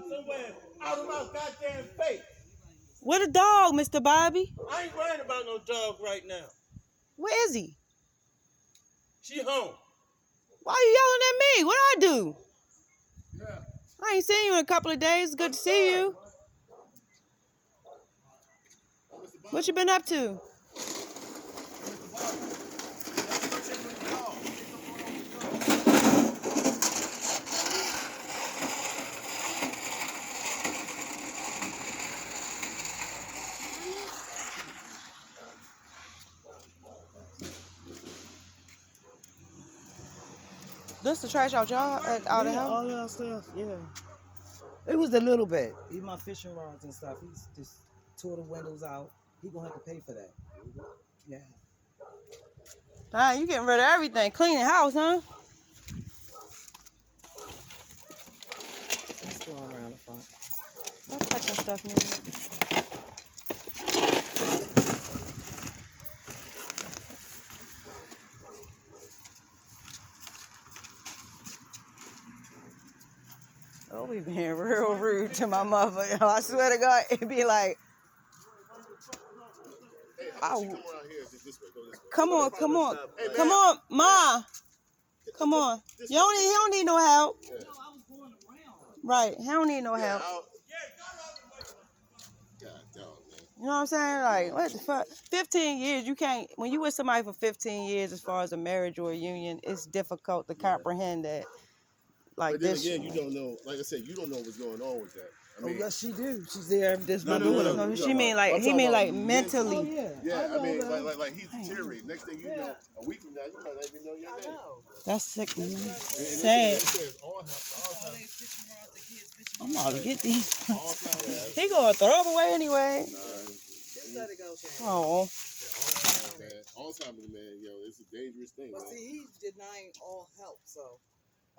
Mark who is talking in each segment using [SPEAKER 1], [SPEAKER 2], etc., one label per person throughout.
[SPEAKER 1] somewhere out of my goddamn face.
[SPEAKER 2] Where the dog, Mr. Bobby?
[SPEAKER 1] I ain't worried about no dog right now.
[SPEAKER 2] Where is he?
[SPEAKER 1] She home.
[SPEAKER 2] Why are you yelling at me? What I do?
[SPEAKER 1] Yeah.
[SPEAKER 2] I ain't seen you in a couple of days. It's good to see you. What you been up to? This the trash out y'all out of house?
[SPEAKER 3] All our stuff, yeah. It was a little bit. Even my fishing rods and stuff. He's just tore the windows out. He gonna have to pay for that. Yeah.
[SPEAKER 2] Dang, you getting rid of everything. Cleaning house, huh?
[SPEAKER 3] It's still around the front.
[SPEAKER 2] Stop touching stuff, man. Oh, we being real rude to my mother. I swear to God, it'd be like, oh, come on, Ma. Come on. He don't need no help. Right, he don't need no help. You know what I'm saying? Like, what the fuck? 15 years, you can't, when you with somebody for 15 years as far as a marriage or a union, it's difficult to comprehend that. Like
[SPEAKER 4] but then
[SPEAKER 2] this.
[SPEAKER 4] again, you don't know, like I said, you don't know what's going on with that. I mean,
[SPEAKER 3] yes, she do. She's there. This
[SPEAKER 2] No, she mean like, he mean like mentally.
[SPEAKER 3] Oh, yeah.
[SPEAKER 4] Yeah, I mean, like he's deteriorating. Next thing you know, a week from now, you might not even know your name.
[SPEAKER 2] That's sick, man. Sad. I'm about to get these. He gonna throw them away anyway. Oh.
[SPEAKER 4] Alzheimer's, man, yo, it's a dangerous thing.
[SPEAKER 3] But see, he's denying all help, so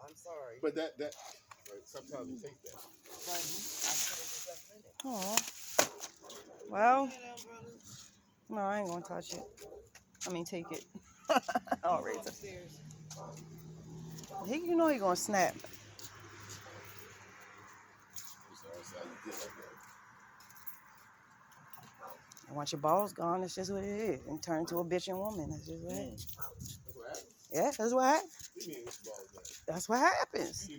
[SPEAKER 3] I'm sorry.
[SPEAKER 4] But that right, sometimes it takes that.
[SPEAKER 2] Oh. Well, no, I ain't gonna touch it. I mean, take it. I'll raise it. You know he gonna snap. And once your balls gone, it's just what it is. And turn into a bitching woman. That's just what it is. Yeah, that's what happens. That's what happens.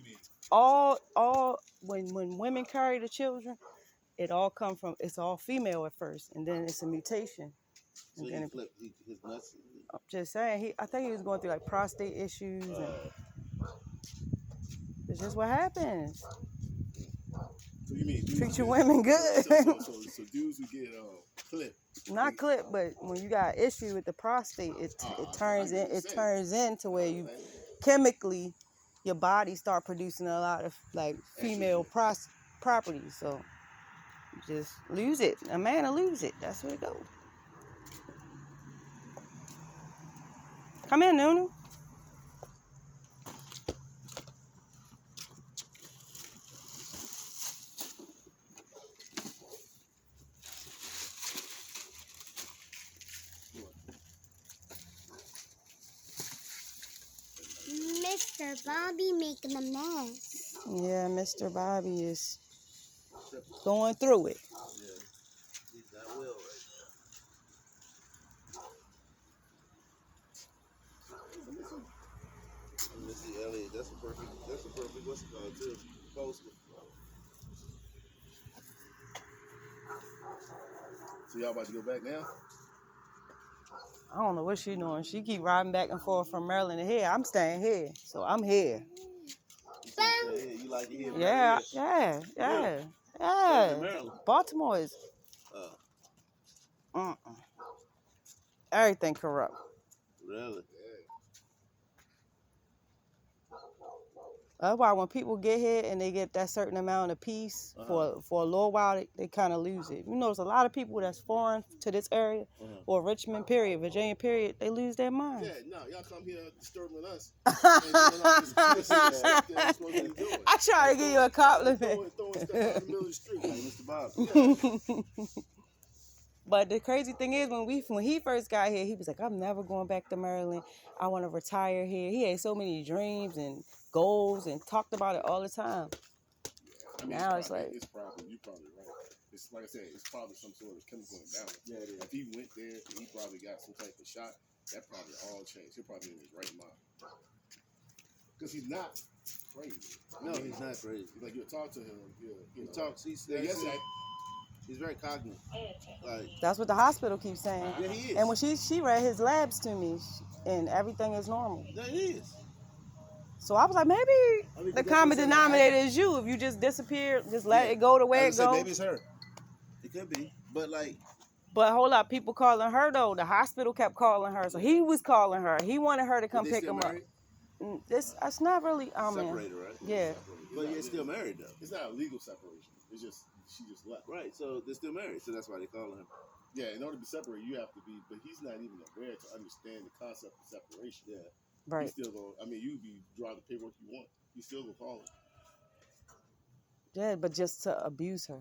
[SPEAKER 2] When women carry the children, it all come from, it's all female at first, and then it's a mutation.
[SPEAKER 4] So he flipped his nuts.
[SPEAKER 2] I'm just saying, I think he was going through like prostate issues, and it's just what happens.
[SPEAKER 4] So you mean
[SPEAKER 2] treat your women good?
[SPEAKER 4] So dudes who get clipped.
[SPEAKER 2] Not clipped, but when you got issue with the prostate, it turns into where you chemically your body start producing a lot of like female properties. So you just lose it. A man will lose it. That's where it goes. Come in, Nunu.
[SPEAKER 5] Mr. Bobby making a mess.
[SPEAKER 2] Yeah, Mr. Bobby is going through it.
[SPEAKER 4] Yeah, he's not well right now. Missy Elliott, that's a perfect what's it called too? Poster. So y'all about to go back now?
[SPEAKER 2] I don't know what she's doing. She keep riding back and forth from Maryland to here. I'm staying here, so I'm here.
[SPEAKER 4] You like it here?
[SPEAKER 2] Yeah. Baltimore is everything corrupt.
[SPEAKER 4] Really?
[SPEAKER 2] That's why when people get here and they get that certain amount of peace for a little while, they kind of lose it. You notice a lot of people that's foreign to this area, or Richmond period, Virginia period, they lose their mind.
[SPEAKER 4] Yeah, no, y'all come here disturbing us.
[SPEAKER 2] I try to give you a compliment.
[SPEAKER 4] Throwing stuff out in the middle of the street, like Mr. Bob.
[SPEAKER 2] But the crazy thing is, when he first got here, he was like, I'm never going back to Maryland. I want to retire here. He had so many dreams and goals and talked about it all the time.
[SPEAKER 4] I mean,
[SPEAKER 2] Now it's like,
[SPEAKER 4] it's probably, you're probably right. It's like I said, it's probably some sort of chemical imbalance.
[SPEAKER 3] Yeah, it is.
[SPEAKER 4] If he went there and he probably got some type of shot, that probably all changed. He'll probably in his right mind. Because he's not crazy.
[SPEAKER 6] No, he's not crazy.
[SPEAKER 4] Like, you'll talk to him,
[SPEAKER 6] He
[SPEAKER 4] he'll
[SPEAKER 6] talks. He's very cognizant. Like,
[SPEAKER 2] that's what the hospital keeps saying.
[SPEAKER 6] yeah, he is.
[SPEAKER 2] And when she read his labs to me, and everything is normal.
[SPEAKER 6] Yeah, he is.
[SPEAKER 2] So I was like, maybe
[SPEAKER 6] I mean,
[SPEAKER 2] the
[SPEAKER 6] that's
[SPEAKER 2] common
[SPEAKER 6] what I'm saying.
[SPEAKER 2] denominator is you. If you just disappear, just let it go the way
[SPEAKER 6] I
[SPEAKER 2] it
[SPEAKER 6] would say
[SPEAKER 2] goes.
[SPEAKER 6] maybe it's her. It could be, but like,
[SPEAKER 2] But hold up, people calling her though. The hospital kept calling her, so he was calling her. He wanted her to come
[SPEAKER 6] they
[SPEAKER 2] pick
[SPEAKER 6] still
[SPEAKER 2] him
[SPEAKER 6] married?
[SPEAKER 2] up. It's not really. I mean,
[SPEAKER 6] Separated, right?
[SPEAKER 2] yeah.
[SPEAKER 6] But you're still married though.
[SPEAKER 4] It's not a legal separation. It's just, she just left.
[SPEAKER 6] Right. So they're still married. So that's why they calling him.
[SPEAKER 4] Yeah, in order to be separated, you have to be, but he's not even aware to understand the concept of separation. Yeah.
[SPEAKER 2] Right.
[SPEAKER 4] He's still going, I mean, you be draw the paperwork you want. You still gonna call him.
[SPEAKER 2] Yeah, but just to abuse her.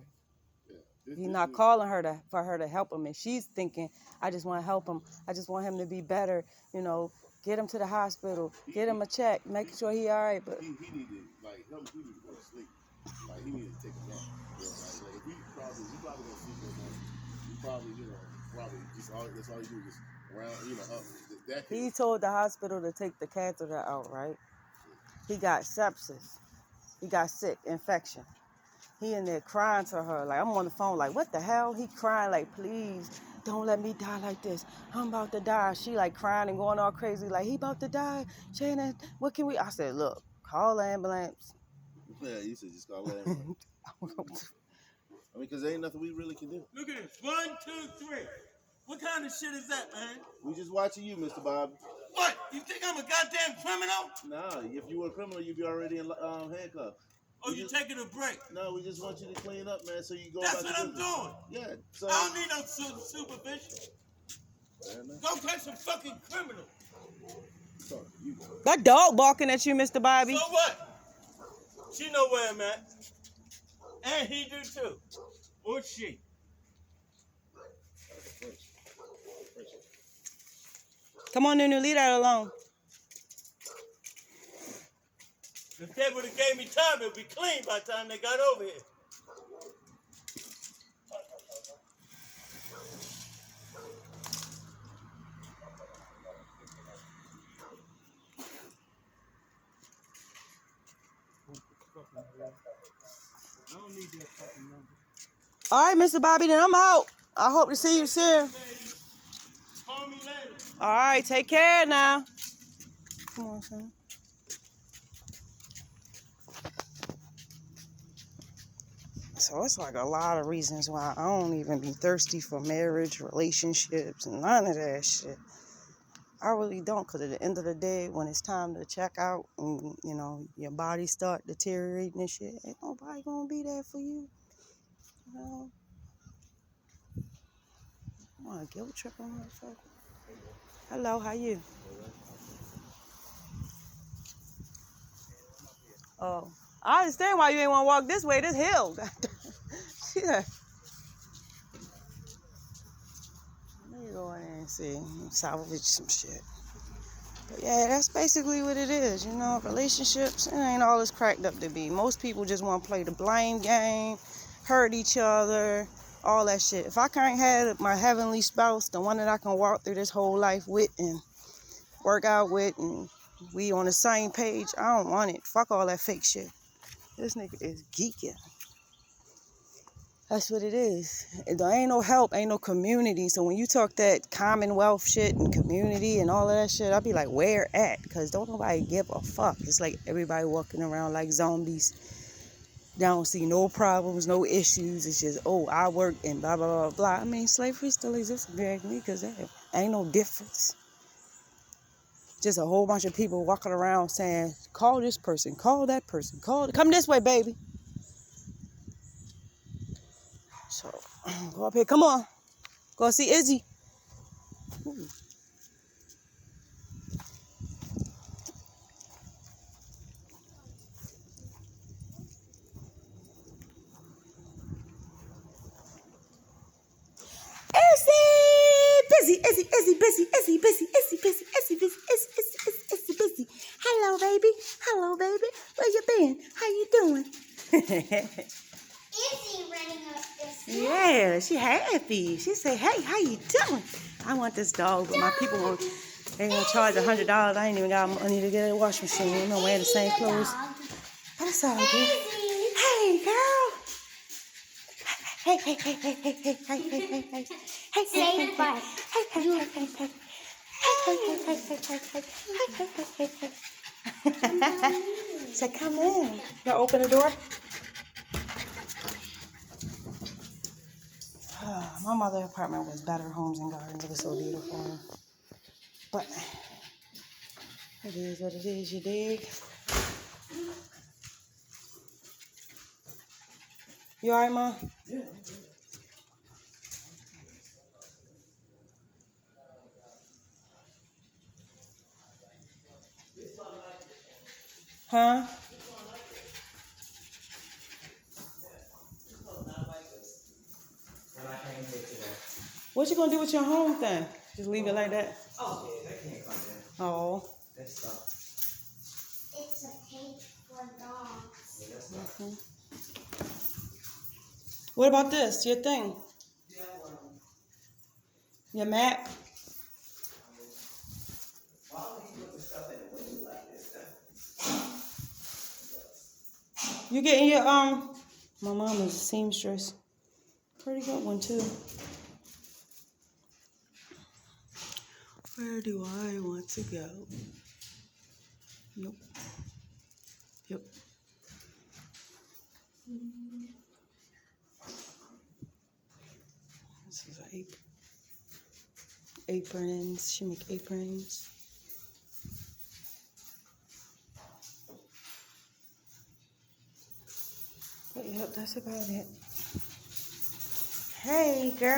[SPEAKER 4] Yeah.
[SPEAKER 2] He's not calling her for her to help him, and she's thinking, I just want to help him. I just want him to be better. You know, get him to the hospital, get him a check, make sure he all right. But
[SPEAKER 4] He needed, like, he needed to go to sleep. Like, he needed to take a nap. You know, like if we probably gonna sleep with him. We probably, just all, that's all you do, just around, up. That
[SPEAKER 2] he told the hospital to take the catheter out, right? He got sepsis. He got sick, infection. He in there crying to her. Like, I'm on the phone like, what the hell? He crying like, please, don't let me die like this. I'm about to die. She like crying and going all crazy like, he about to die. Shannon, what can we? I said, look, call the ambulance.
[SPEAKER 6] Yeah, you said just call that. I mean, because there ain't nothing we really can do.
[SPEAKER 1] Look at this. 1, 2, 3. What kind of shit is that, man?
[SPEAKER 6] We just watching you, Mr. Bob.
[SPEAKER 1] What? You think I'm a goddamn criminal?
[SPEAKER 6] Nah, if you were a criminal, you'd be already in handcuffs.
[SPEAKER 1] Or you taking a break?
[SPEAKER 6] No, we just want you to clean up, man, so you go
[SPEAKER 1] That's
[SPEAKER 6] about
[SPEAKER 1] what
[SPEAKER 6] your
[SPEAKER 1] I'm
[SPEAKER 6] business.
[SPEAKER 1] doing.
[SPEAKER 6] Yeah, so
[SPEAKER 1] I don't need no supervision.
[SPEAKER 6] fair enough.
[SPEAKER 1] Go catch some fucking criminal.
[SPEAKER 4] Sorry, you go.
[SPEAKER 2] That dog barking at you, Mr. Bobby.
[SPEAKER 1] So what? She know where I'm at. And he do too. Or she.
[SPEAKER 2] Come on, Nunu, leave that alone.
[SPEAKER 1] If they would have gave me time, it would be clean by the time they got over here. I don't need that fucking number.
[SPEAKER 2] All right, Mr. Bobby, then I'm out. I hope to see you soon.
[SPEAKER 1] Call me later.
[SPEAKER 2] All right, take care now. Come on, son. So it's like a lot of reasons why I don't even be thirsty for marriage, relationships, and none of that shit. I really don't, because at the end of the day, when it's time to check out and, you know, your body start deteriorating and shit, ain't nobody gonna be there for you. You know? I want a guilt trip on motherfucker. Hello, how you? Oh, I understand why you ain't want to walk this way. This hill. Yeah. Let me go in there and see. Salvage some shit. But yeah, that's basically what it is. You know, relationships, it ain't all it's cracked up to be. Most people just want to play the blame game, hurt each other, all that shit. If I can't have my heavenly spouse, the one that I can walk through this whole life with and work out with, and we on the same page, I don't want it. Fuck all that fake shit. This nigga is geeking. That's what it is. There ain't no help, ain't no community. So when you talk that commonwealth shit and community and all of that shit, I be like, where at? Because don't nobody give a fuck. It's like everybody walking around like zombies. They don't see no problems, no issues. It's just, oh, I work and blah, blah, blah, blah. I mean, slavery still exists, because there ain't no difference. Just a whole bunch of people walking around saying, call this person, call that person, come this way, baby. So, go up here, come on. Go see Izzy. Ooh. Izzy. Hello, baby. Where you been? How you doing?
[SPEAKER 5] Izzy running up this hill.
[SPEAKER 2] Yeah, she happy. She say, "Hey, how you doing? I want this dog, but my people won't. They gonna charge $100. I ain't even got money to get a wash machine. I'm gonna wear the same clothes, but it's all good.
[SPEAKER 5] Izzy.
[SPEAKER 2] Hey, girl. Hey, hey, hey, hey, hey, hey, hey, hey, hey, hey, hey,
[SPEAKER 5] Say
[SPEAKER 2] hey,
[SPEAKER 5] bye.
[SPEAKER 2] hey, hey, hey, hey, hey. Say, come in. You open the door. My mother's apartment was better homes and gardens. It was so beautiful. But it is what it is, you dig? You alright, Ma?
[SPEAKER 3] Yeah.
[SPEAKER 2] Huh?
[SPEAKER 3] When I came here today.
[SPEAKER 2] What you gonna do with your home thing? Just leave it like that?
[SPEAKER 3] Oh, yeah, that can't come in.
[SPEAKER 2] Oh.
[SPEAKER 3] That's stuff.
[SPEAKER 5] It's a cake for dogs.
[SPEAKER 3] Yeah, that's stuff.
[SPEAKER 2] Mhm. What about this? Your thing?
[SPEAKER 3] Yeah, well,
[SPEAKER 2] Your map?
[SPEAKER 3] why would he put the stuff in the window like this?
[SPEAKER 2] You getting your my mom is a seamstress. Pretty good one too. Where do I want to go? Nope. Yep. This is an aprons. She make aprons. But yep, that's about it. Hey, girl.